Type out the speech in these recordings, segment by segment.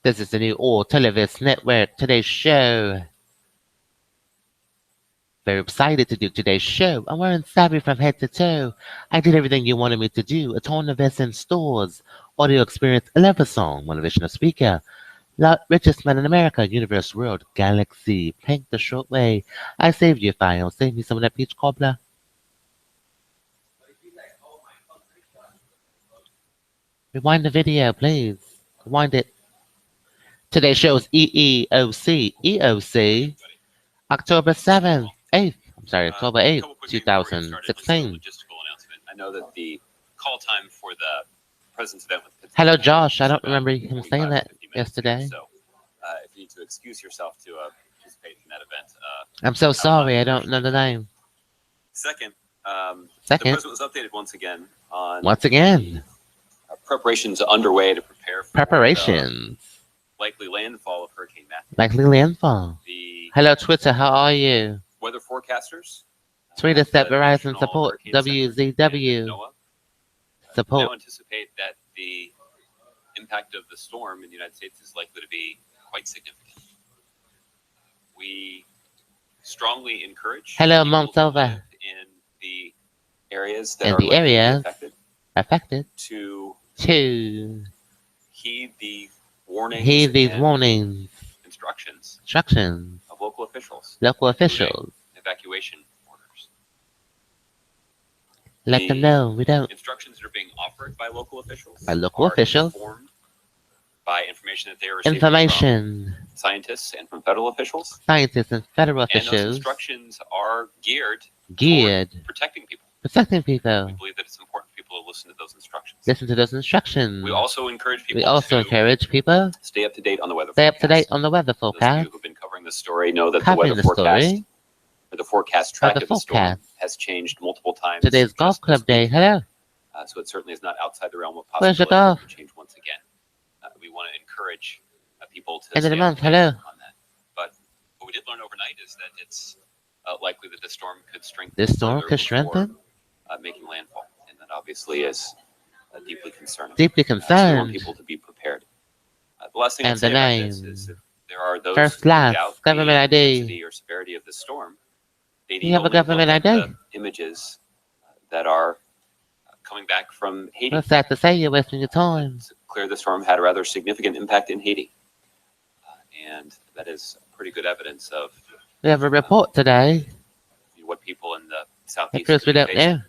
This is the new All Televis Network. Today's show. Very excited to do today's show. I'm wearing savvy from head to toe. I did everything you wanted me to do. A ton of events in stores. Audio experience, 11 song, motivational speaker. Richest man in America, universe, world, galaxy. Plank the short way. I saved you, file. Save me some of that peach cobbler. Rewind the video, please. Rewind it. Today's show is EEOC. EOC. October 7th, 8th. I'm sorry, October 8th, 2016. I know that the call time for the president's event with Hello, Josh. I don't remember him saying that yesterday. So, if you need to excuse yourself to participate in that event, I'm so sorry. I don't know the name. Second, the president was updated once again on preparations underway to prepare for likely landfall of Hurricane Matthew. Hello, Twitter. How are you? Weather forecasters. Tweet us at Verizon Support WZW. Support. Now anticipate that the impact of the storm in the United States is likely to be quite significant. We strongly encourage Hello, Montova. In the areas that are affected to heed the warnings. Instructions of local officials. Evacuation orders. Let them know we don't. Instructions that are being offered by local officials. Informed by information that they are receiving from scientists and from federal officials. And those instructions are geared toward protecting people. We believe that it's important for people to listen to those instructions. We also encourage people to stay up to date on the weather forecast. Those of you who have been covering this story know that the weather forecast, or the forecast track of the storm, has changed multiple times. Today's golf club day. Hello. So it certainly is not outside the realm of possibility to change once again. We want to encourage people to stay up to date on that. But what we did learn overnight is that it's likely that the storm could strengthen. Making landfall, and that obviously is deeply concerning. So we want people to be prepared. The last thing I'd say about this is if there are those who doubt the intensity or severity of the storm, they need only look at the images that are coming back from Haiti. What's that to say? You're wasting your time. It's clear the storm had a rather significant impact in Haiti, and that is pretty good evidence of. We have a report today. What people in the southeast are facing.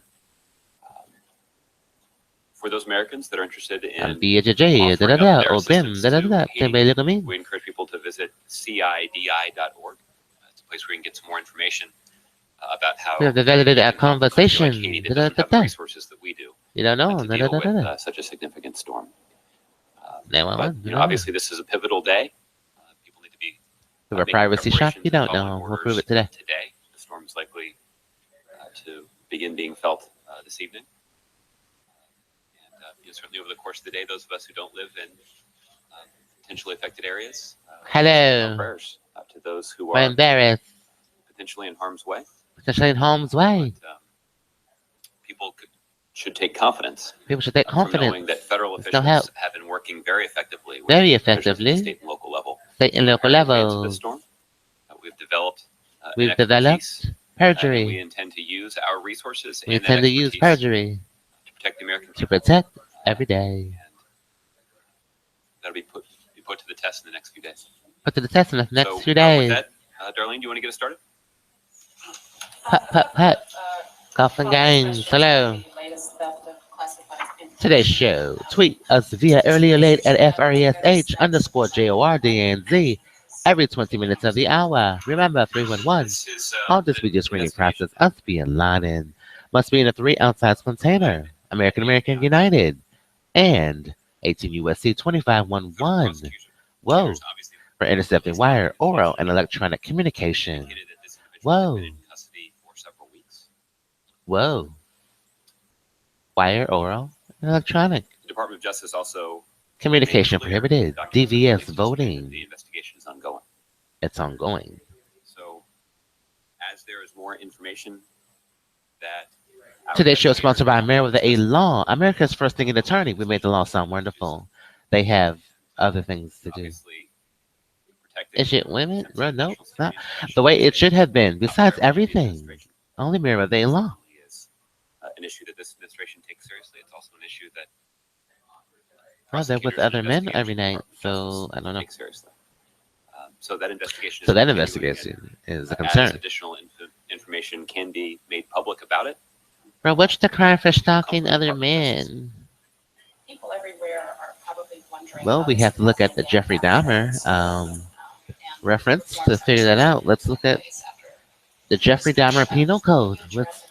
For those Americans that are interested in we encourage people to visit CIDI.org. It's a place where you can get some more information about how we have developed a conversation. Resources that we do. You don't know. To deal with such a significant storm. But, obviously, this is a pivotal day. People need to be. We have a privacy shop. You don't know. We'll prove it today. The storm is likely to begin being felt this evening. Certainly over the course of the day, those of us who don't live in potentially affected areas. Hello. Prayers to those who are potentially in harm's way. But, people should take confidence. People should take confidence. Knowing that federal officials have been working very effectively. State and local level. To the storm. We've developed perjury. We intend to use our resources. We intend to use perjury to protect the American people. To protect every day. That'll be put to the test in the next few days. Put to the test in the next few days. With that, Darlene, do you want to get us started? Pat. Coffin Games. Hello. Today's show. Tweet us via earlier late at FRESH_JORDNZ every 20 minutes of the hour. Remember 311. All this video screening process us being Laden must be in a 3-ounce size container. American United. And 18 USC 2511. Whoa. For intercepting wire, oral, and electronic communication. Whoa. Wire, oral, and electronic. The Department of Justice also. Communication prohibited. DVS voting. The investigation is ongoing. It's ongoing. So, as there is more information that. Today's show is sponsored by America with a Law, America's first thinking attorney. We made the law sound wonderful. They have other things to do. Obviously, Is it women? Well, no, it's not. The way it should have been. Besides everything, only mirror they law. Is an issue that this administration takes seriously. It's also an issue that Well, they're with other men every night, so I don't know. take seriously. So that investigation. So that investigation is a concern. As additional information can be made public about it. Bro, what's the crime for stalking other men? People everywhere are probably wondering. Well, we have to look at the Jeffrey Dahmer reference to figure that out. Let's look at the Jeffrey Dahmer Penal Code. What's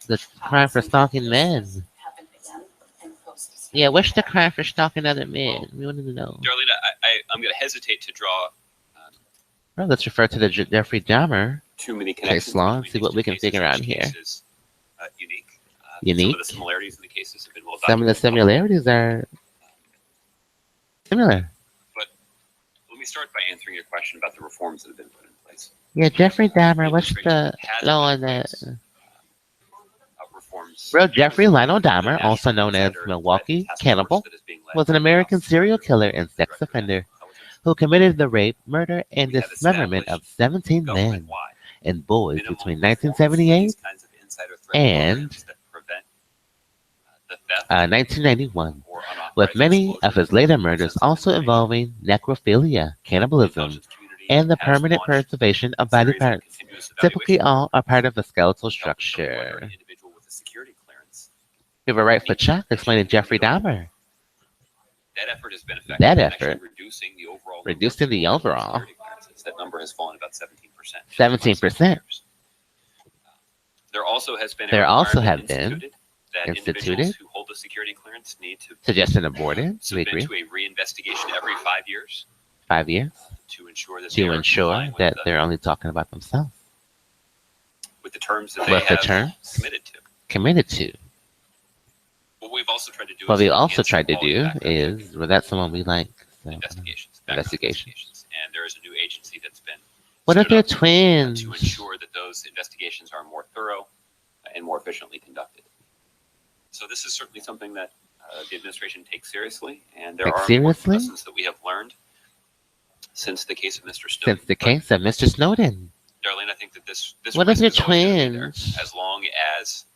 the crime for stalking men? Yeah, what's the crime for stalking other men? We wanted to know. Darlene, I'm going to hesitate to draw. Well, let's refer to the Jeffrey Dahmer too many case law and see what we can figure out here. Unique. Unique. Some of the similarities in the cases have been well Some of the documented. similarities are similar. But let me start by answering your question about the reforms that have been put in place. Yeah, Jeffrey Dahmer, what's the law on that? Reforms. Bro, Jeffrey Lionel Dahmer, also known as Milwaukee Cannibal, was an American serial killer and sex offender who committed the rape, murder, and dismemberment of 17 men and boys between 1978 and 1991, with many of his later murders also involving necrophilia, cannibalism, and the permanent preservation of body parts. Typically, all are part of a skeletal structure. We have a right for Chuck explaining Jeffrey Dahmer. That effort has been effective. That effort, reducing the overall. That number has fallen about 17%. 17%. There also has been. There also have been instituted individuals who hold a security clearance need to suggest an aborted. We submit agree. to a reinvestigation every 5 years 5 years to ensure that they're only talking about themselves. With the terms that they With the have terms committed to. What we've also tried to do. What we also tried to do is, well, that's someone we like. So, investigations. And there is a new agency that's been. What if they're stood up, twins? To ensure that those investigations are more thorough and more efficiently conducted. So this is certainly something that the administration takes seriously, and there are important lessons that we have learned since the case of Mr. Snowden. Darlene, I think that this what if they're twins? As long as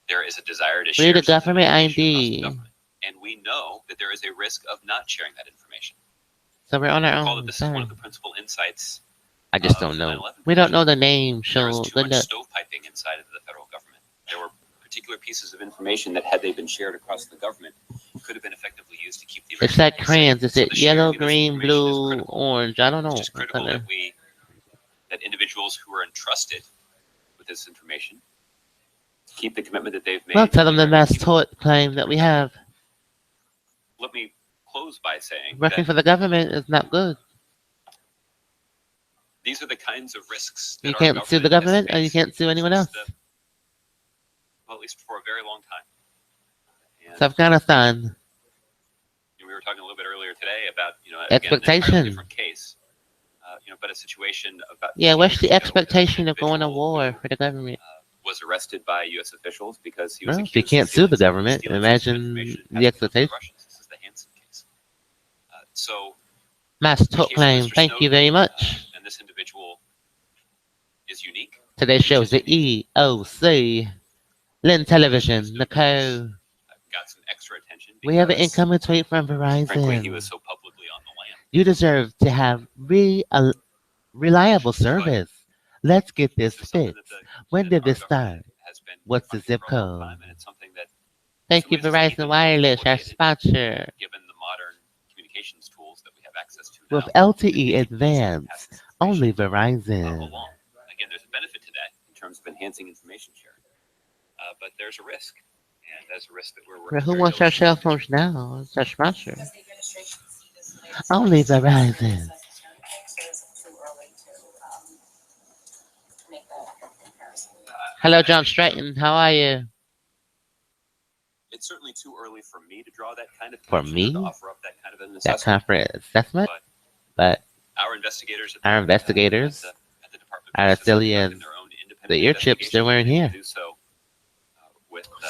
there is a desire to share. Read the government ID. And we know that there is a risk of not sharing that information. So we're on our own. This is one of the principal insights. I just don't know. We don't know the name. There was too much stovepiping inside of the federal government. There were particular pieces of information that, had they been shared across the government, could have been effectively used to keep the. It's like crayons. Is it yellow, green, blue, orange? I don't know. It's critical that individuals who are entrusted with this information keep the commitment that they've made. Well, tell them the mass tort claim that we have. Let me close by saying working for the government is not good. These are the kinds of risks that you can't sue the government, or you can't sue anyone else. Well, at least for a very long time. And Afghanistan. We were talking a little bit earlier today about, expectation. Again, a different case, but a situation about. Yeah, what's the expectation of going to war for the government? Was arrested by U.S. officials because he was. Well, if you can't sue the government, imagine the expectation. This is the Hansen case. So. Mass tort claim. Thank you very much. And this individual is unique. Today's show is the EOC. LIN Television, Nicole. Got some extra attention. We have an incoming tweet from Verizon. Frankly, he was so publicly on the lam. You deserve to have reliable service. Let's get this fixed. When did this start? What's the zip code? Thank you, Verizon Wireless, our sponsor. Given the modern communications tools that we have access to with LTE Advanced, only Verizon. Again, there's a benefit to that in terms of enhancing information sharing. But there's a risk, and there's a risk that we're working. Who wants our cell phones now? It's our sponsor. Only Verizon. Hello, John Stratton. How are you? It's certainly too early for me to draw that kind of. For me, to offer up that kind of an assessment. That kind of assessment. But our investigators, at the Department are affiliated. The ear chips they're wearing here.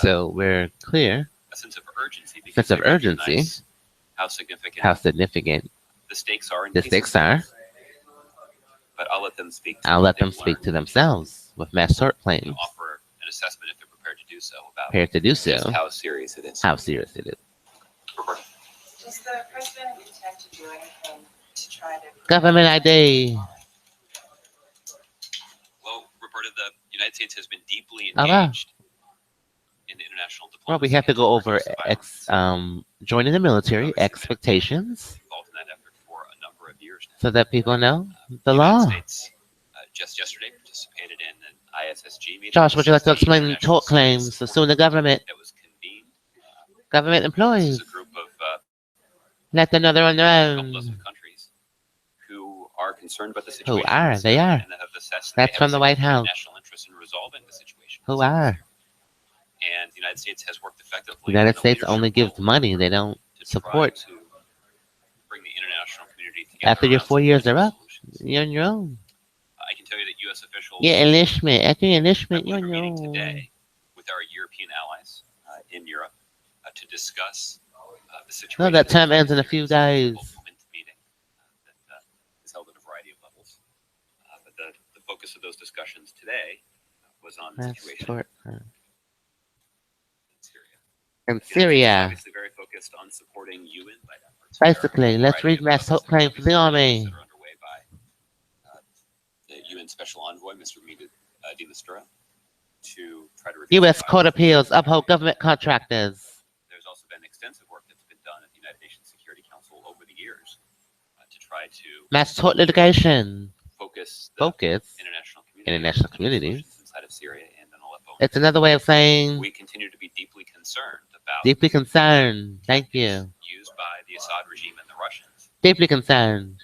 So we're clear. A sense of urgency. how significant how significant the stakes are in the cases stakes are. but I'll let them speak. I'll let them speak to themselves with mass tort claims. Offer an assessment if they're prepared to do so about Prepared to do so. just how serious it is. How serious it is. Does the president intend to do anything to try to Government ID. Well, Roberta, the United States has been deeply Oh, wow. engaged in international diplomacy. Well, we have to go over joining the military expectations Involved in that effort for a number of years now. so that people know the The law. United States just yesterday participated in an ISSG meeting. Josh, would you like to explain International tort claims Service suing the government? that was convened. Government This employees. is a group of Let them know they're on their a couple own. dozen countries who are concerned about the Who situation. are? They are. And that have assessed that That's they from have the White significant House. national interest in resolving the situation. Who are? And the United States has worked effectively. The United in a States leadership only gives role money. They don't to try support. to bring the international community together After your around 4 years are some up, solutions. you're on your own. I can tell you that U.S. officials Yeah, enlistment. After your enlistment, are you're on your meeting own. today with our European allies in Europe to discuss the situation. No, that term ends in a few days. Meeting that is held at a variety of levels. But the focus of those discussions today was on the That's situation tort. in Syria. In The United States is Syria. obviously very focused on supporting UN led efforts. There are Basically, a let's variety read of mass tort efforts claim for the army. that are underway by the UN Special Envoy, Mr. de Mistura, to try to reduce U.S. the Court violence. appeals uphold government contractors. There's also been extensive work that's been done at the United Nations Security Council over the years to try to Mass tort litigation. focus the Focus. international communities. inside of Syria and in Aleppo. It's another way of saying We continue to be deeply concerned about deeply concerned. Thank you. used by the Assad regime and the Russians Deeply concerned.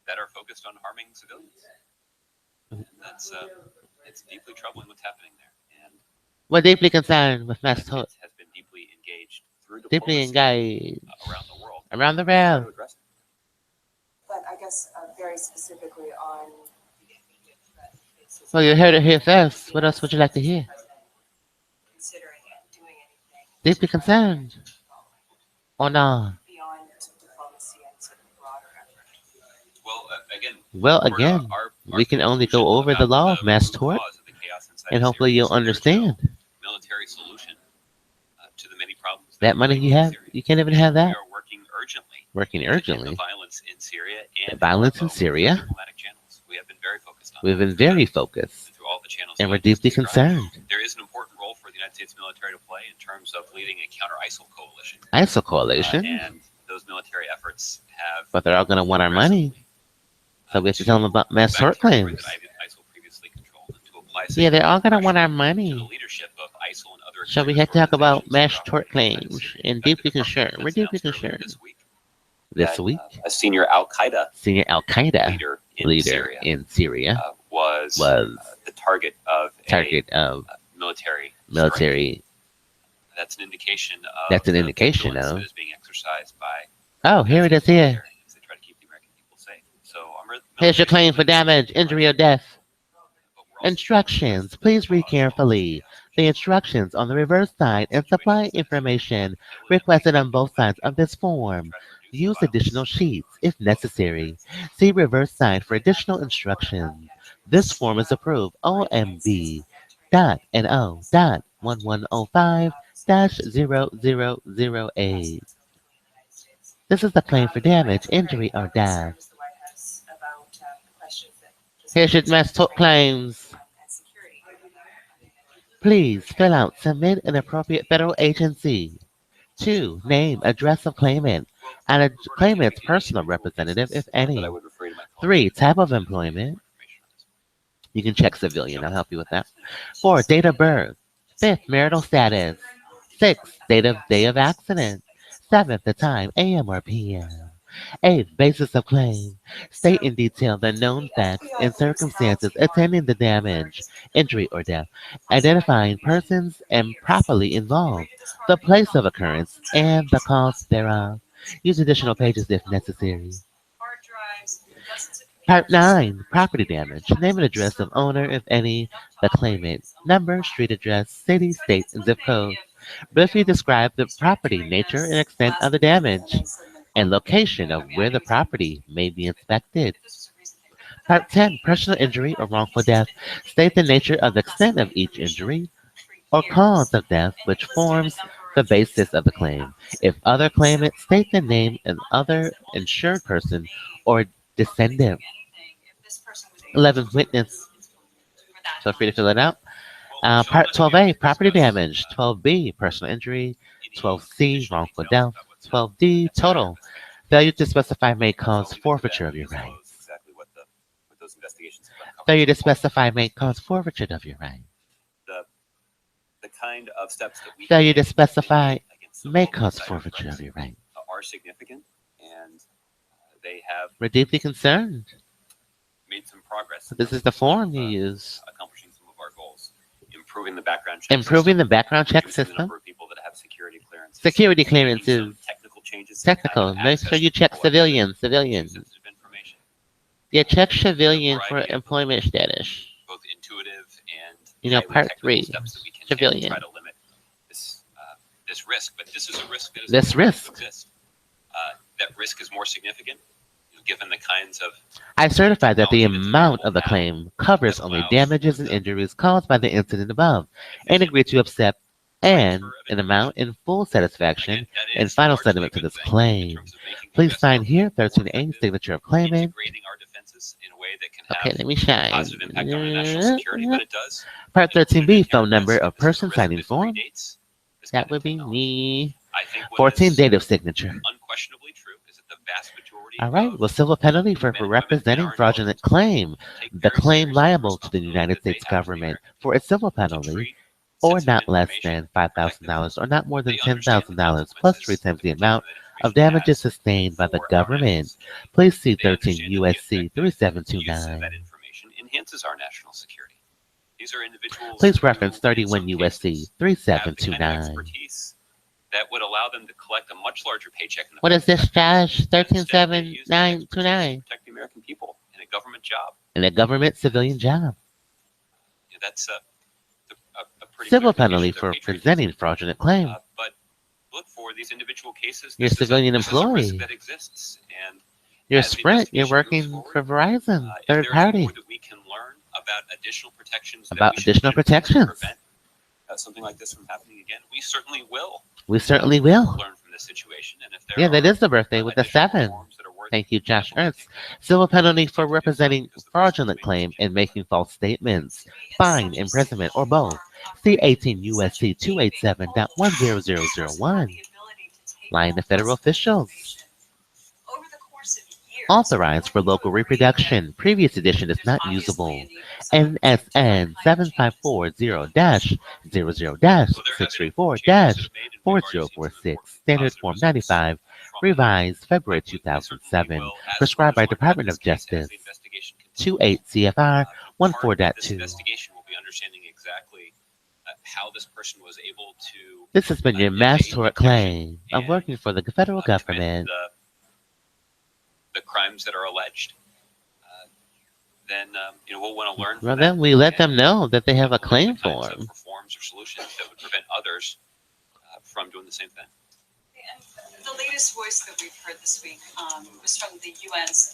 that are focused on harming civilians. And that's it's deeply troubling what's happening there. And We're deeply concerned with the mass United tort. States has been deeply engaged through Deeply diplomacy engaged around the world around the to try world. to address it. But I guess very specifically on the immediate threat faces. Well, you heard it here first. What else would you like to hear? Considering and doing anything Deeply concerned. Or not? beyond diplomacy and sort of broader effort. Well, again, Well, again, our we can only go over the law of mass tort, and hopefully you'll understand. Military solution to the many problems That money you have, you can't even have We that. are working urgently. Working to end urgently. the violence in Syria and The violence in Aleppo through Syria. diplomatic channels. We have been very focused on We've that. been very focused, through all the channels and that we're I just deeply described. concerned. There is an important role for the United States military to play in terms of leading a counter ISIL coalition. ISIL coalition, And those military efforts have but they're all going to want our money. So we have to tell them about mass back tort territory claims. that ISIL previously controlled and to apply Yeah, they're all going to pressure want our to the money. leadership of ISIL and other So we extremist have to talk about organizations mass that tort operate in the United claims States. and In fact, the deeply Department of concerned. Defense We're deeply announced earlier concerned. This This week, week, a senior Al Qaeda senior Al Qaeda leader leader in Syria was the target of a military. That's an indication of That's an the indication vigilance of- that is being exercised by Oh, here it is here. as they try to keep the American people safe. So Here's your claim for damage, injury, or death. But we're also Instructions. Please read carefully the instructions on the reverse side and supply information requested on both sides of this form. Use additional sheets if necessary. See reverse side for additional instructions. This form is approved OMB.NO.1105-0008. This is the claim for damage, injury, or death. Here's your mass tort claims. Please fill out, submit an appropriate federal agency. 2. Name, address of claimant, and a claimant's personal representative, if any. 3. Type of employment. You can check civilian. I'll help you with that. 4. Date of birth. 5th, marital status. 6th, day of accident. 7th, the time, AM or PM. 8th, basis of claim. State in detail the known facts and circumstances attending the damage, injury, or death, identifying persons and properly involved, the place of occurrence, and the cause thereof. Use additional pages if necessary. Part 9, property damage. Name and address of owner, if any, the claimant. Number, street address, city, state, and zip code. Briefly describe the property, nature, and extent of the damage, and location of where the property may be inspected. Part 10. Personal injury or wrongful death. State the nature of the extent of each injury or cause of death which forms the basis of the claim. If other claimant, state the name of other insured person or descendant. 11. Witness. Feel free to fill it out. Part 12A, property damage. 12B, personal injury. 12C, wrongful death. 12D, total. Failure to specify may cause forfeiture of your rights. Failure to specify may cause forfeiture of your rights. The kind of steps that we Failure to specify may cause forfeiture of your rights. Are significant, and they have. We're deeply concerned. Made some progress. This is the form you use. Accomplishing some of our goals. Improving the background check system. The number of people that have security clearance. Security clearance is technical changes. Technical. Make sure you check civilians. Yeah, check civilian for employment status. Both intuitive and part 3. Steps that we can Civilian. try to limit this risk, but this is a risk that is This risk. Exist. That risk is more significant given the kinds of. I certify that the amount of the claim covers only damages and injuries caused by the incident above, and agree to accept an amount in full satisfaction and final settlement to this claim. Please sign here 13A, signature of claimant. Okay, let me shine. Positive impact on national security, but it does. Part 13B, phone number of person signing form. That would be me. 14, date of signature. Unquestionably true is that the vast majority. All right. Well, civil penalty for representing fraudulent claim. The claim liable to the United States government for a civil penalty, or not less than $5,000, or not more than $10,000, plus 3 times the amount of damages sustained by the government. Please see 13 U.S.C. 3729. That information enhances our national security. These are individuals. Please reference 31 U.S.C. 3729. Expertise that would allow them to collect a much larger paycheck. What is this, Josh? 137929. Protect the American people in a government job. In a government civilian job. Yeah, that's a pretty civil penalty for presenting fraudulent claim. But look for these individual cases. You're a civilian employee. That exists, and you're Sprint. You're working for Verizon, third party. That we can learn about additional protections. Additional protections. To prevent something like this from happening again. We certainly will. We certainly will. Learn from this situation, and if there that is the birthday with the 7. Thank you, Josh Ernst. Civil penalty for representing fraudulent claim and making false statements. Fine, imprisonment, or both. See 18 U.S.C. 287.10001. Line to federal officials. Authorized for local reproduction. Previous edition is not usable. NSN 7540-00-634-4046. Standard Form 95. Revised February 2007. Prescribed by Department of Justice. 28 CFR 14.2. Investigation will be understanding exactly how this person was able to. This has been your mass tort claim of working for the federal government. The crimes that are alleged. Then we'll want to learn. Well, then we let them know that they have a claim form. Reforms or solutions that would prevent others from doing the same thing. The latest voice that we've heard this week was from the UN's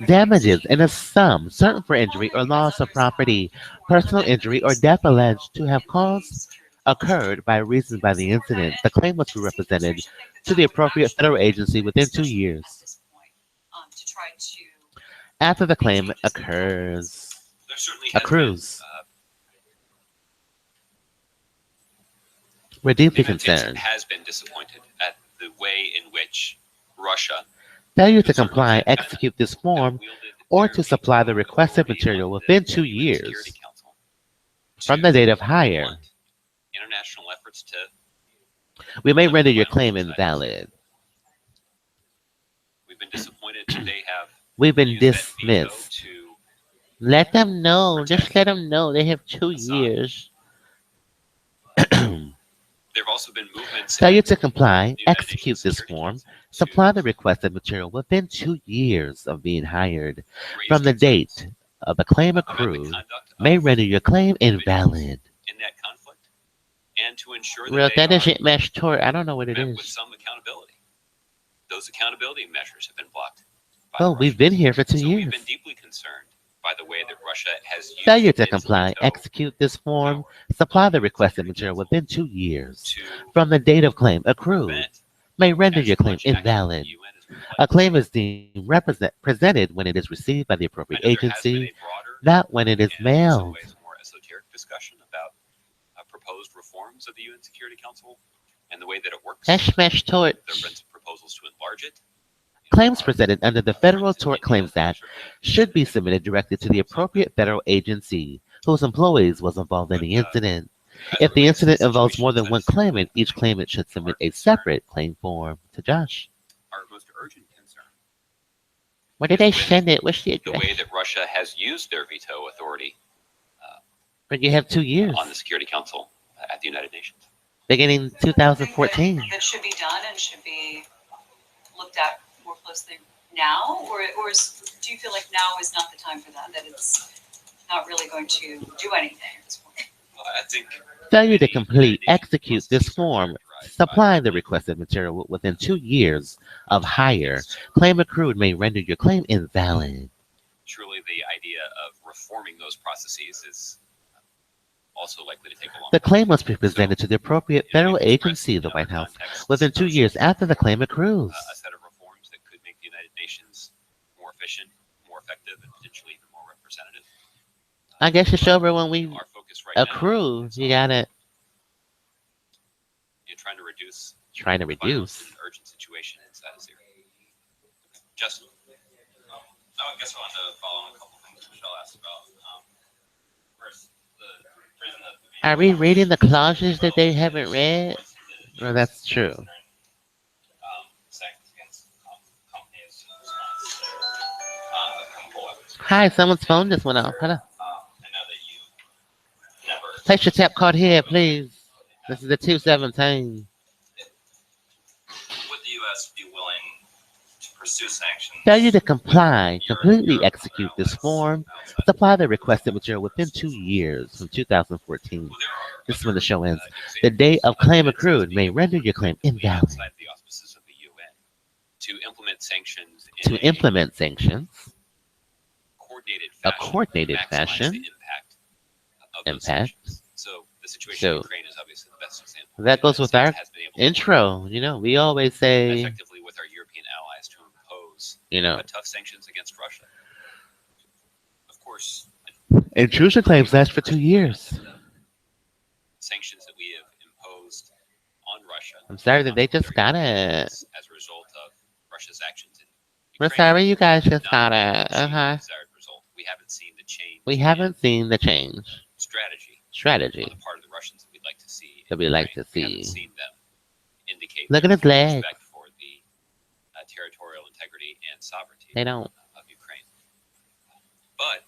damages in a sum certain for injury or loss of property, personal injury or death alleged to have occurred by reason by the incident. The claim must be represented to the appropriate federal agency within 2 years. After the claim accrues. We're deeply concerned. Has been disappointed at the way in which Russia failure to comply, execute this form, or to supply the requested material within 2 years from the date of hire. International efforts to. We may render your claim invalid. We've been disappointed that they have. We've been dismissed. Let them know. Just let them know they have 2 years. There have also been movements. Failure to comply, execute this form, supply the requested material within 2 years of being hired from the date of the claim accrued may render your claim invalid. In that conflict, and to ensure Real, that that they isn't mesh tort. I don't know what it met with is. some accountability. Those accountability measures have been blocked. Oh, we've been here for 2 So years. we've been deeply concerned by the way that Russia has used Failure to its comply, veto execute this form, supply the requested material within 2 years to from the date of claim accrued, prevent may render as your claim much action from the invalid. UN as we would A like to claim see. is deemed presented when it is received by the I appropriate know there has been agency, a broader not when it is and in some mailed. ways more esoteric discussion about proposed reforms of the UN Security Council and the way that it works. Mesh tort. There have been some proposals to enlarge it. Claims presented under the Federal Tort Claims Act should be submitted directly to the appropriate federal agency whose employees was involved in the incident. If the incident involves more than one claimant, each claimant should submit a separate claim form to Josh. Our most urgent concern. Where did they send it? What's the The way address? that Russia has used their veto authority But you have 2 years, on the Security Council at the United Nations. beginning 2014. That should be done and should be looked at more closely now, or do you feel like now is not the time for that? That it's not really going to do anything at this point? I think Failure to complete, execute this form, supply the requested material within 2 years of hire. Claim accrued may render your claim invalid. truly the idea of reforming those processes is also likely to take a long The time. claim must be presented to the appropriate federal agency, the White House, within 2 years after the claim accrues. A set of reforms that could make the United Nations more efficient, more effective, and potentially even more representative. I guess it's over when we Our focus right now accrue. is You on, got it. trying to reduce Trying to violence reduce. in an urgent situation inside of Syria. Justin. I guess I wanted to follow on a couple things Michelle asked about. First, the reason that Are we reading the clauses that they haven't read? Well, that's true. sanctions against companies response to chemical weapons. Hi, someone's phone just went off. Hold on. I know that you never. Place your tap card here, please. This is the 217. Would the U.S. be willing to pursue sanctions? Failure to comply, completely execute this form, supply the requested material within 2 years from 2014. This is when the show ends. The date of claim accrued may render your claim invalid. Outside the auspices of the UN to implement sanctions To in implement sanctions, a a coordinated maximize fashion, the impact of those impact. sanctions. So the situation So in Ukraine is obviously the best example. that goes The with United our States has been able to intro. You know, we always work say, effectively with our European allies to impose you know, tough sanctions against Russia. Of course, intrusion claims last for 2 years. sanctions that we have imposed on Russia. I'm sorry that they just got it. As a result of Russia's actions in We're Ukraine. sorry you guys just not got it. achieved the Uh-huh. desired result. We haven't seen the change. We in haven't seen the change. strategy on Strategy the part of the Russians that we'd like to see. that we like to We haven't see. seen them indicate Look at their his leg. respect for the territorial integrity and sovereignty They don't. of Ukraine. But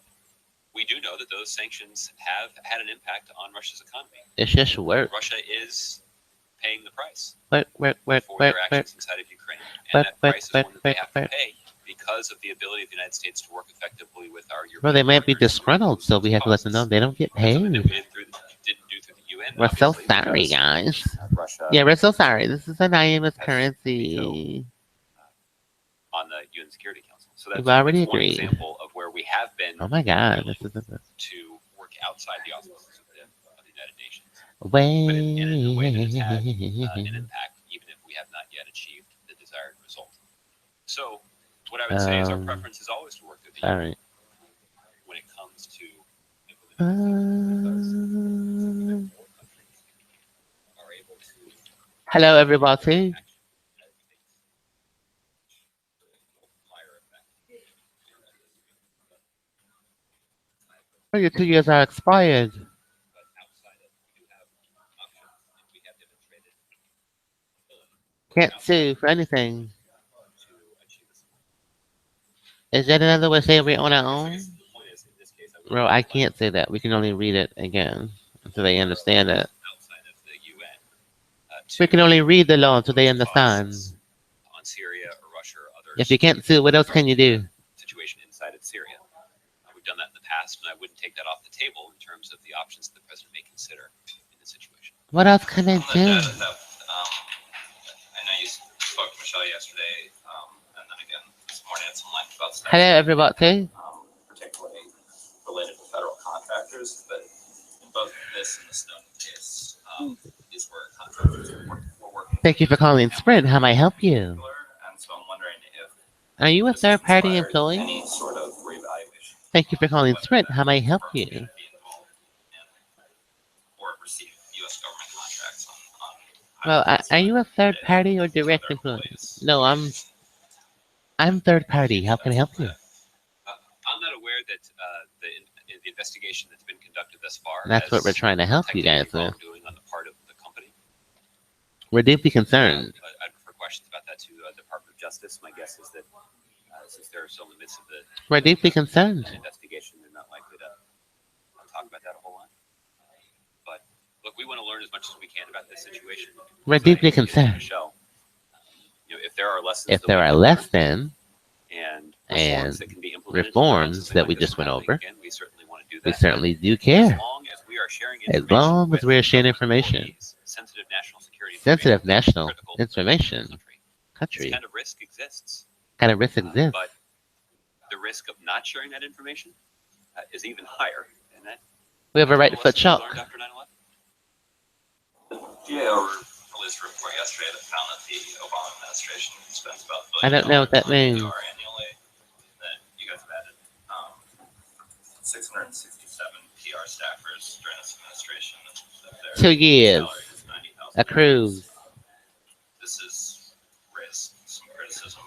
we do know that those sanctions have had an impact on Russia's economy. It's just work. Russia is paying the price Work. for their actions inside of Ukraine. And that price is one that they have to pay because of the ability of the United States to work effectively with our European Well, they might be partners. disgruntled, so we have to let them know they don't get That's something that paid. we didn't do through the UN. We're so obviously, sorry, because guys. Russia Yeah, we're so sorry. This is an IMS Has currency. on the UN Security Council. So that's We've already one agreed. example of where we have been Oh my God, this is to work outside the auspices of the United Nations, but in a way that has had an way. impact, even if we have not yet achieved the desired result. So what I would say is our preference is always to work through the UN Sorry. when it comes to implementing are able to Hello, everybody. Oh, your 2 years are expired. Can't sue for anything. Is that another way to say we're on our own? Well, I can't say that. We can only read it again until they understand it. outside of the UN We can only read the law until they understand. on Syria or Russia or others. If you can't sue, what else can you do? Situation inside of Syria. We've done that in the past, and I wouldn't take that off the table in terms of the options that the president may consider in this situation. What else can I On the do? data theft, I know you spoke to Michelle yesterday, and then again this morning at some length about Hello, everybody. particularly related to federal contractors. But in both this and the Snowden case, these were contractors we're working. Thank you for calling Sprint. How may I help you? And so I'm wondering if Are you a this has third-party inspired employee? any sort of reevaluation. Thank you for calling Whether Sprint. that How may I help firms you? should be involved in or receive U.S. government contracts on Well, are you a third data party or to their direct employee? employees. No, I'm third party. How can I help you? I'm not aware that the investigation that's been conducted thus far. That's what we're trying to help you guys with. Doing on the part of the company. We're deeply concerned. I'd prefer questions about that to the Department of Justice. My guess is that since they're still in the midst of the We're deeply concerned. investigation, they're not likely to talk about that a whole lot. But look, we want to learn as much as we can about this situation. We're deeply concerned. Michelle, if there are lessons, If there are less than and and that can be implemented reforms something that like we this just from went happening over, again, we certainly want to do that. we certainly do As care. long as we are sharing As information long as with we're sharing government information, employees, sensitive national security sensitive information, national critical to the information, country. This country, kind of risk exists, kind of risk exists. but the risk of not sharing that information is even higher. And that We have a right to foot lessons we chalk. learned after 9/11. GAO released a report yesterday that found that the Obama administration spends about $1 I don't know what that billion means. annually. That you guys have added 667 PR staffers during this administration. That their 2 years. salary is $90,000. A cruise. This is raised some criticism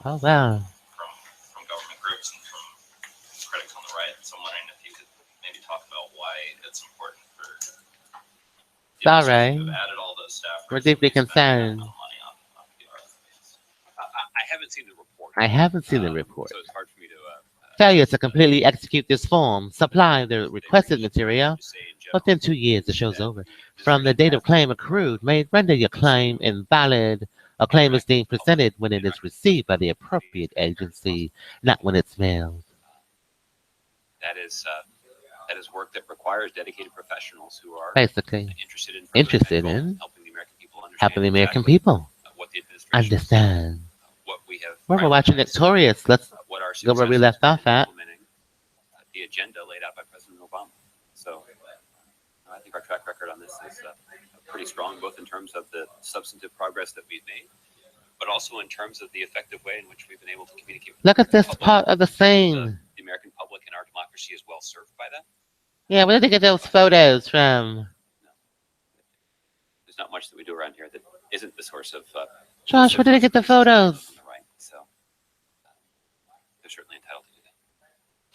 Oh, wow. from government groups and from critics on the right. So I'm wondering if you could maybe talk about why it's important for the All administration right. to have added all those staffers. We're deeply and spend that concerned. amount of money on PR. I haven't seen the report. I haven't seen the report. So it's hard for me to Failure to completely execute this form, supply the requested material. say in general. Within 2 years, the show's over. From the date of claim accrued, may render your claim invalid. A claim is deemed presented when it is received by the appropriate agency, not when it's mailed. That is work that requires dedicated professionals who are Basically, interested in helping the American people understand helping the American exactly people what the administration understand. what we have. Well, we're watching prioritized, Victorious. Let's what our go where we success left off in at. implementing the agenda laid out by President Obama. So I think our track record on this is pretty strong, both in terms of the substantive progress that we've made, but also in terms of the effective way in which we've been able to communicate with Look at the this public. part of the scene. The American public and our democracy is well served by that. Yeah, where did they get those photos from? There's not much that we do around here that isn't the source of. Josh, where did they get the photos? On the right, so they're certainly entitled to do that.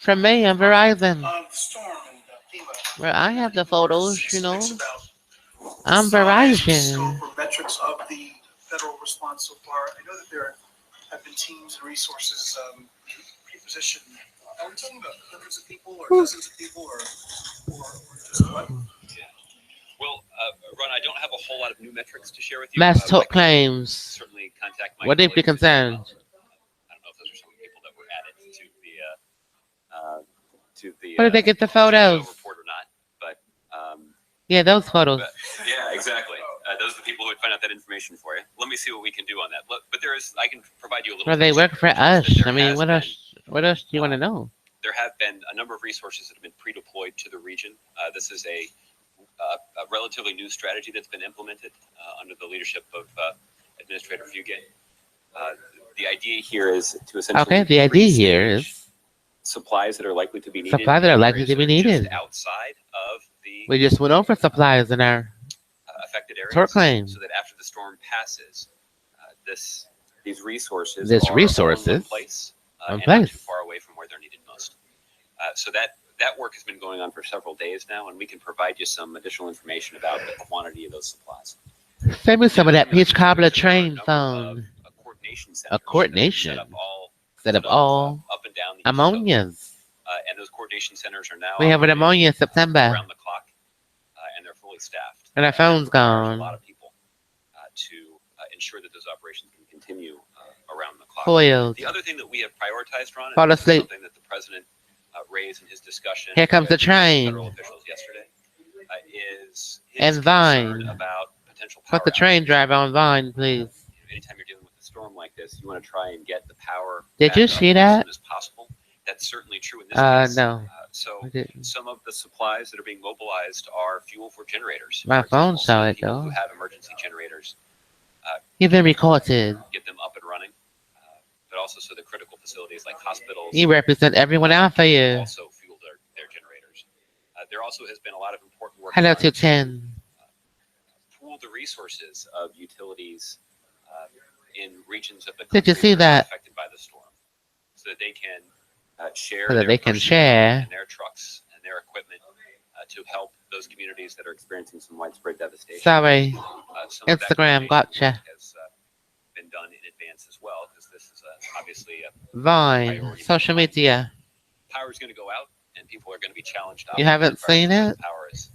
From me on Verizon. Storm and FEMA. Where I have the photos, you know. Specifics about I'm size, Verizon. scope, or metrics of the federal response so far. I know that there have been teams and resources pre-positioned. Are we talking about hundreds of people or dozens of people or just what? Well, Ron, I don't have a whole lot of new metrics to share with you. Mass I tort can claims. certainly contact my What if you're colleagues. concerned? I don't know if those are some of the people that were added to the Where did they get the photos? report or not, but Yeah, those photos. yeah, exactly. Those are the people who would find out that information for you. Let me see what we can do on that. Look, but I can provide you a little. Well, they work for us. I mean, what else? else? What else do you want to know? There have been a number of resources that have been pre-deployed to the region. This is a relatively new strategy that's been implemented under the leadership of Administrator Fugate. The idea here is to essentially Okay, the idea here is supplies that are likely to be needed. supplies that are likely to be needed. Just outside of the We just went over supplies in our affected areas. tort claim. So that after the storm passes, these resources This are resources in place, in and place. not too far away from where they're needed most. So that work has been going on for several days now, and we can provide you some additional information about the quantity of those supplies. Send me some of that peach cobbler train A phone. coordination center. A coordination Set up set of all up and down the ammonias. and those coordination centers are now We have an operating ammonia in September, around the clock, and they're fully staffed. and our phone's There's a gone. lot of people to ensure that those operations can continue around the clock. Foiled. The other thing that we have prioritized, Ron, Fall and this is asleep. something that the president raised in his discussion Here comes the with train. federal officials yesterday, is his And concern Vine. about potential power Put the train outages. driver on Vine, please. Anytime you're dealing with a storm like this, you want to try and get the power Did back you up see as that? soon as possible. That's certainly true in this case. No. So I didn't. some of the supplies that are being mobilized are fuel for generators. My for phone example. saw So it, people who though. have emergency generators, Even recorded. get them up and running. But also so the critical facilities like hospitals You represent everyone out for you. also fuel their generators. There also has been a lot of important work Hello done to 10. pool the resources of utilities in regions of the Did you country see that are not that? affected by the storm, so that they can share So that their they can personnel share. and their trucks and their equipment to help those communities that are experiencing some widespread devastation. Sorry. Some of that Instagram, coordination gotcha. has been done in advance as well, because this is obviously a Vine. priority. Social media. Power is going to go out, and people are going to be challenged. You haven't seen it? Power is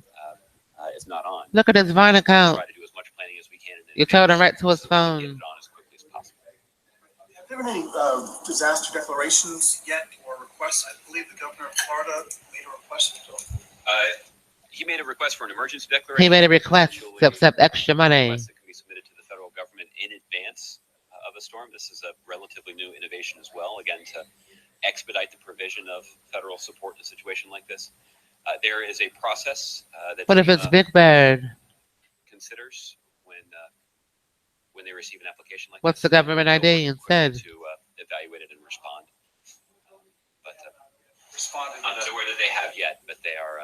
not on. Look at his Vine account. Try to do as much planning as we can. You told him advance right to his so we can get phone. it on as quickly as possible. Have there been any disaster declarations yet or requests? I believe the governor of Florida made a request. He made a request for an emergency declaration. He made a request to accept extra money. Request that can be submitted to the federal government in advance of a storm. This is a relatively new innovation as well, again, to expedite the provision of federal support in a situation like this. There is a process that What if it's FEMA Big Bird? considers when they receive an application like What's this. the government They'll ID work quickly instead? to evaluate it and respond. But Responded. I'm not aware that they have yet, but they are.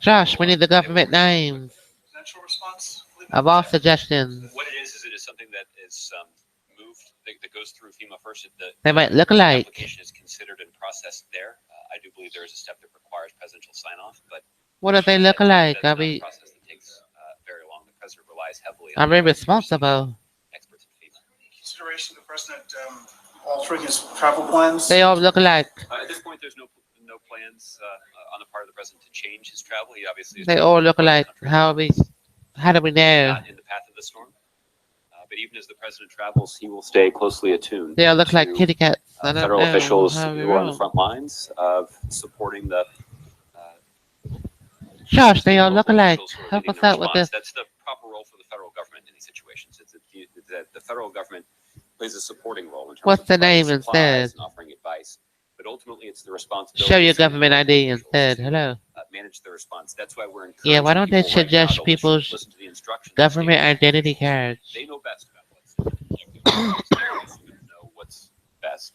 Josh, we need the government names Presidential response. of all suggestions. What it is it is something that is moved, that goes through FEMA first. They might look alike. Application is considered and processed there. I do believe there is a step that requires presidential sign-off, but What if they look alike? that's Are not a we process that takes very long. The president relies heavily are on we responsible? experts in FEMA. Consideration of the president altering his travel plans. They all look alike. At this point, there's no plans on the part of the president to change his travel. He obviously is They all look alike. How do we know? not in the path of the storm. But even as the president travels, he will stay closely attuned. They all look like to, kitty cats. I don't federal know officials how we who are on the roll. front lines of supporting the Josh, they all look local alike. officials who are Help leading us the out with response. this. That's the proper role for the federal government in these situations. It's that the federal government plays a supporting role in terms What's of the providing name supplies instead? and offering advice. But ultimately, it's the responsibility. Show your of city government local ID officials instead. to, Hello. manage the response. That's why we're Yeah, why don't they encouraging people right now suggest to people's listen to the instructions. government stated. identity cards? They know best about what's know what's best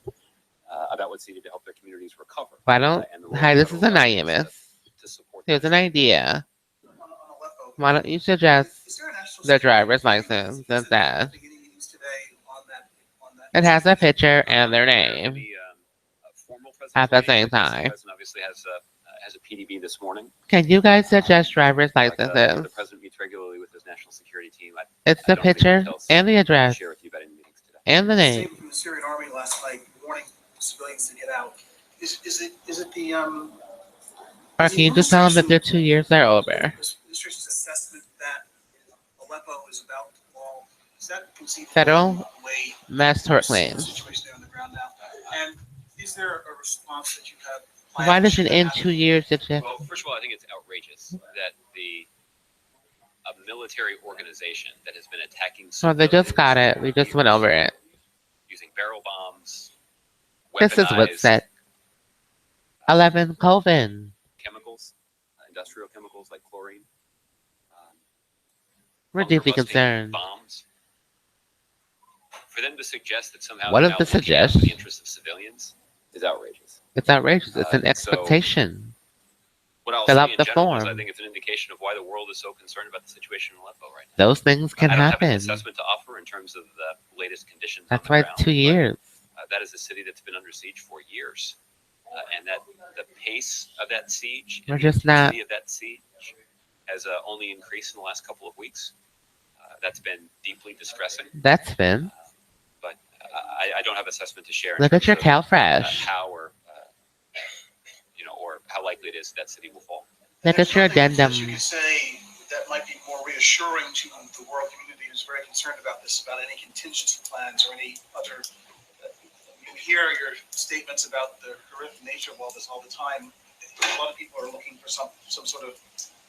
about what's needed to help their communities recover. Why don't? And the role Hi, of this is federal an government IMS. to support Here's them. an idea. On Aleppo. Why don't you suggest Is there a national their security driver's meeting? license Is and it that? beginning meetings today on that? It has a picture and their There name could be, a formal at the presidential same meeting, but the time. president obviously has a PDB this morning. Can you guys suggest driver's But, the licenses? president meets regularly with his national security team. It's I the don't think picture details and the to address share with you about any meetings today. and the name. Statement from the Syrian army last night warning civilians to get out. Is it the Or can you just tell them that their 2 years are over? administration's assessment that Aleppo is about to fall? Is that conceived Federal way mass tort the claims. situation there on the ground now? And is there a response that you have? Why does it end 2 years? Well, first of all, I think it's outrageous that a military organization that has been attacking Well, they just got civilians it. We just went over it. using barrel bombs, This is weaponized WitSec. 11colvin. chemicals, industrial chemicals like chlorine. We're deeply bunker-busting concerned. Bombs. For them to suggest that somehow What they're if now they looking out for suggest? the interests of civilians is outrageous. It's outrageous. It's an So- expectation. What I'll Fill say out in the general is I form. think it's an indication of why the world is so concerned about the situation in Aleppo right now. Those things can I don't have an happen. assessment to offer in terms of the latest conditions. That's on why the it's ground, 2 years. but, that is a city that's been under siege for years, and that the pace of that siege, We're and the just not- intensity of that siege, has only increased in the last couple of weeks. That's been deeply distressing. That's been. But I don't have assessment to share. In Look at terms your of, CalFresh. how or or how likely it is that city will fall. Look at your addendum. That you could say that might be more reassuring to the world community who's very concerned about this, about any contingency plans or any other. You hear your statements about the horrific nature of all this all the time. A lot of people are looking for some sort of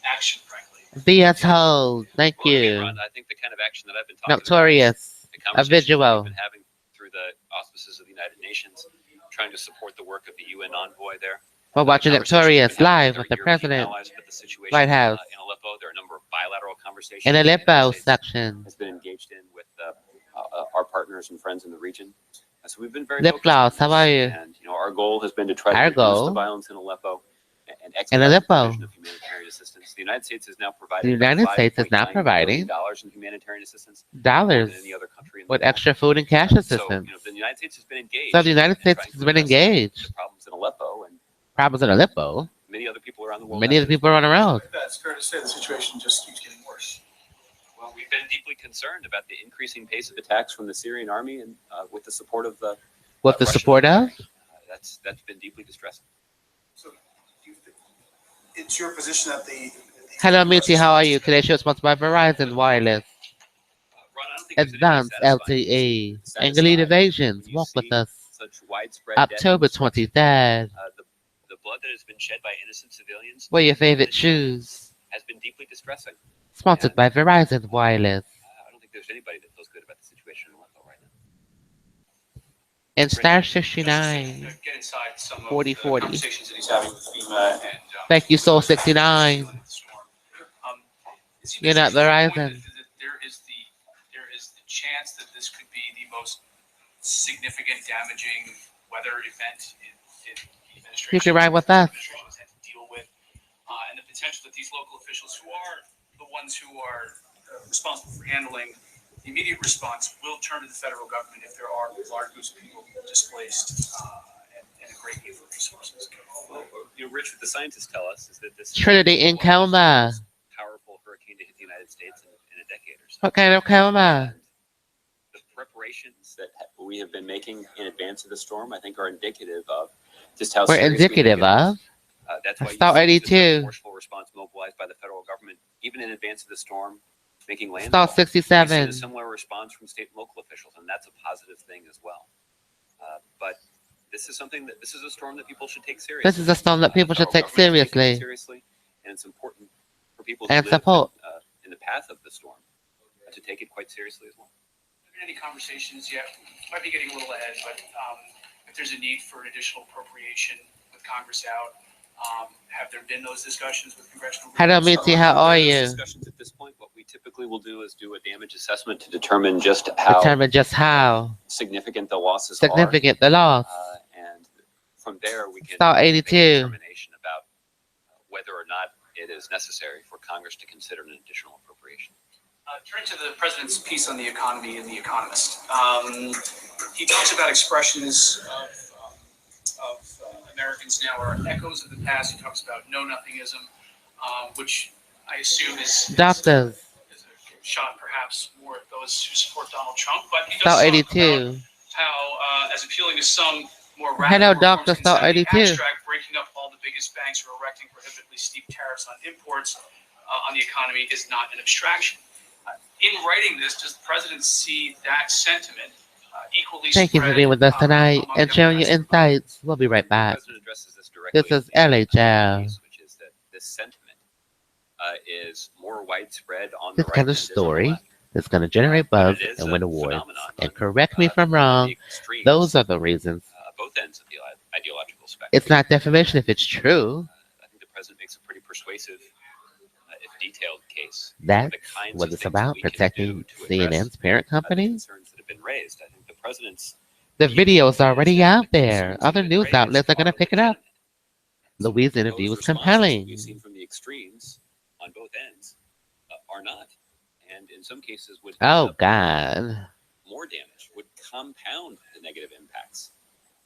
action, frankly. BS hold. Thank Well, again, you. Ron, I think the kind of action that I've been talking about, Notorious. the A conversations that visual. we've been having through the auspices of the United Nations, trying to support the work of the UN envoy there. We're watching Notorious live with the president. White House. In Aleppo, there are a number of bilateral conversations. In the the United Aleppo States section. has been engaged in with our partners and friends in the region. So we've been very Lip focused gloss, on how are this. you? And our goal has been to try to Our reduce goal. the violence in Aleppo and In expedite the Aleppo. provision of humanitarian assistance. The United States is now providing The United States is now $5.9 providing billion in humanitarian assistance, more dollars than any other country in the with world. extra food and cash So, assistance. the United States has been engaged. So the United in States trying has to been address engaged. the problems in Aleppo, and Problems in Aleppo. many other people around the world. Many of the people around the world. It's fair to say the situation just keeps getting worse. Well, we've been deeply concerned about the increasing pace of attacks from the Syrian army, and with the support of the With the Russian support of? army, that's been deeply distressing. So it's your position that Hello, Mitzi. How are you? Today's show is sponsored by Verizon Wireless. Ron, I don't think there's anything Advanced satisfying LTE. satisfied Angle Evasions. when you Walk with see us. such widespread death and October destruction. 23rd. The blood that has been shed by innocent civilians Wear your favorite shoes. has been deeply distressing. Sponsored by Verizon Wireless. I don't think there's anybody that feels good about the situation in Aleppo right now. And Star 69. get inside some of 40-40. the conversations that he's having with FEMA and Thank you, Soul 69. is he You're not making the point Verizon. that there is the chance that this could be the most significant damaging weather event in the administration. You can ride with us. Administration has had to deal with, and the potential that these local officials, who are the ones who are responsible for handling the immediate response, will turn to the federal government if there are large groups of people displaced and a great need for resources. Well, Rich, what the scientists tell us is that this is Trinity in the most coma. powerful hurricane to hit the United States in a decade or so. What kind of coma? The preparations that we have been making in advance of the storm, I think, are indicative of just how We're serious we indicative think it is. of. That's why Star you see this 82. forceful response mobilized by the federal government, even in advance of the storm, making Star landfall. We've seen 67. a similar response from state and local officials, and that's a positive thing as well. But this is a storm that people should take seriously. This is a storm that people The should federal take government is taking it seriously. and it's important for people who And live support. in the path of the storm to take it quite seriously as well. Have there been any conversations yet? Might be getting a little ahead, but if there's a need for an additional appropriation with Congress out, have there been those discussions with congressional? Hello, leaders? Mitzi. How are Those you? discussions at this point, what we typically will do is do a damage assessment to determine just how Determine just how significant the losses significant the loss. are, and from there we can Star make a 82. determination about whether or not it is necessary for Congress to consider an additional appropriation. Turn to the president's piece on the economy in The Economist. He talks about expressions of Americans now are echoes of the past. He talks about know-nothingism, which I assume is Doctors. is a shot perhaps more at those who support Donald Trump. But he Star does talk 82. about how, as appealing to some, more Hello, radical Dr. reforms Star can sound in the 82. abstract, breaking up all the biggest banks who are erecting prohibitively steep tariffs on imports on the economy is not an abstraction. In writing this, does the president see that sentiment equally Thank you for spread, being with us tonight among and sharing your Democrats? insights. We'll be right The back. president addresses this directly. This is in the LHL. piece, which is that this sentiment is more widespread on This the right kind than of it is on the story left. is going to generate But buzz it is and a win awards. phenomenon And on, correct me if I'm the wrong, extremes, those are the reasons. both ends of the ideological spectrum. It's not defamation if it's true. I think the president makes a pretty persuasive, if detailed case. for That's the kinds what of it's things about, we can protecting do to address, CNN's parent the company. concerns that have been raised. I think the president's The view video's is already that out the there. concerns that Other have been news raised outlets are going to pick it up. legitimate. Louise's Those interview was responses compelling. We've seen from the extremes on both ends are not, and in some cases would Oh, God. more damage, would compound the negative impacts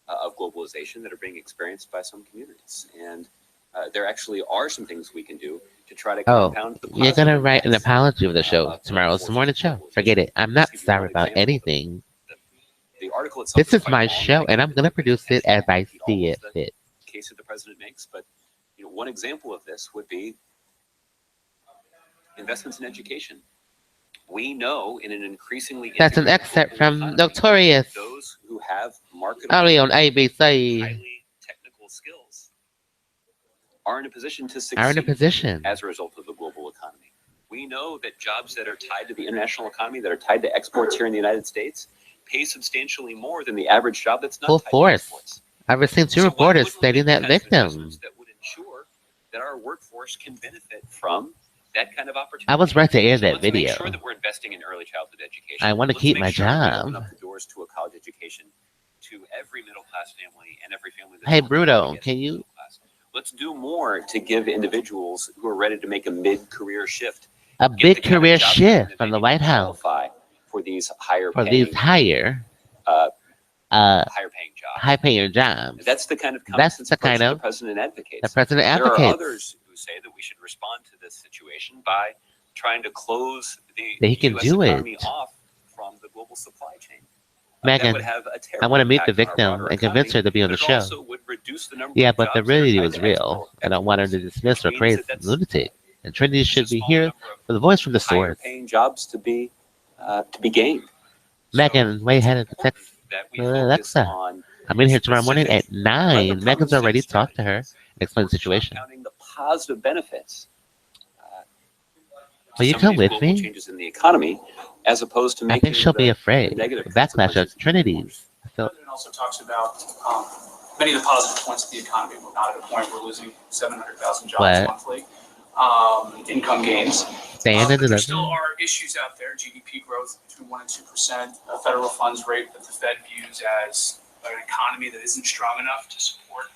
of globalization that are being experienced by some communities. And there actually are some things we can do to try to Oh, compound the you're going to positive write an impacts, apology of the show. of Tomorrow's the forces morning of show. globalization. Forget it. I'm not Just to give you sorry one about example, anything. The article itself This is quite my long, show, and I'm going to produce it as I see it the fit. case that the president makes, but one example of this would be investments in education. We know in an increasingly That's an integrated excerpt global from economy, Notorious. those who have marketable, Early on ABC. highly technical skills are in a position to are in a succeed position. as a result of the global economy. We know that jobs that are tied to the international economy, that are tied to exports here in the United States, pay substantially more than the average job that's not Full tied to force. exports. I've received 2 So why reporters wouldn't we stating make that the kinds of victim. investments that would ensure that our workforce can benefit from that kind of opportunity? I was right to air So that let's make video. sure that we're investing in early childhood education. I want to Let's keep make my sure that we job. open up the doors to a college education to every middle-class family and every family that's Hey, looking to Bruto, get can to you? middle class. Let's do more to give individuals who are ready to make a mid-career shift A get big the kind of career job training shift that from they the need White to House qualify for these higher for paying these higher jobs. high-paying jobs. That's the kind of common That's sense the approach kind that of the president advocates. the president There are advocates. others who say that we should respond to this situation by trying to close the That he can U.S. do economy it. off from the global supply chain. Megan, that would have a I want to meet the terrible impact on our victim broader and convince her economy, to be on but the it show. also would reduce the number Yeah, of but the jobs that are reality tied was to real. I don't want her to dismiss or which means praise that that's lunatic. And Trinity just a should be small here number of for the voice from the higher source. paying jobs to be gained. Megan, way ahead of the Important text. that we focus Alexa, on I'm in here tomorrow morning specific, at 9. Megan's already talked to her and explained the situation. counting the positive benefits. Will you some of come these with global me? changes in the economy, as opposed to I making think she'll be the afraid. negative The backlash consequences of Trinity's. The president also talks about many of the positive points of the economy. We're not at a point where we're losing 700,000 jobs What? monthly. Income gains. Staying But in there still delivery. are issues out there. GDP growth between 1% and 2%. A federal funds rate that the Fed views as an economy that isn't strong enough to support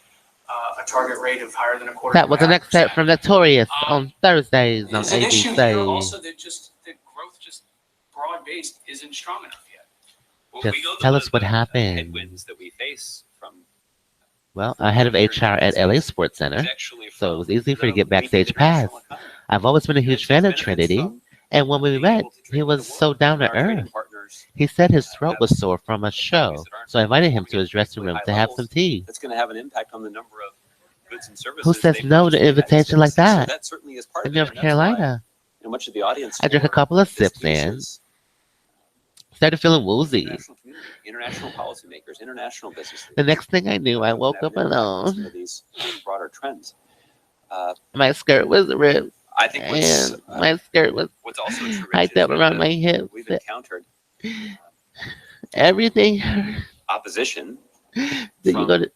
a target rate of higher than a quarter. That was an excerpt from Notorious on Thursdays on There's an issue here ABC. also that growth just broad-based isn't strong enough yet. Well, Just we know that tell one us of what the happened. headwinds that we face from Well, I head of HR at LA Sports Center, so it was easy for you to get backstage pass. I've always been a huge fan of Trinity, and when we met, he was so down to earth. He said his throat was sore from a show, so I invited him to his dressing room to have some tea. That's going to have an impact on the number of goods and services. Who says they no purchase to in the United invitation like States. So that? that certainly is part In of it, North and that's why, Carolina, much of the audience I drank a for couple of this sips case in, is started feeling woozy. international community, international policymakers, international business The leaders. next thing I knew, I That woke have up an impact on some alone. of these broader trends. My skirt was ripped, I think and my skirt was what's also true, Rich, hiked is up that around my hips. we've encountered Everything hurt. opposition Did you from go to?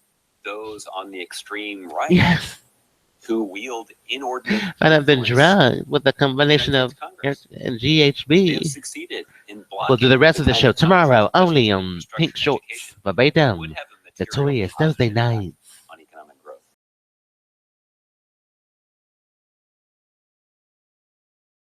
those on the extreme right Yes. who wield inordinate And I've been influence drugged with a combination of Congress. and They GHB. have succeeded in blocking We'll do the rest of the kind show of tomorrow, policies, only especially on infrastructure Pink and Shorts, education, that verbatim. would have a material Notorious positive Thursday impact night.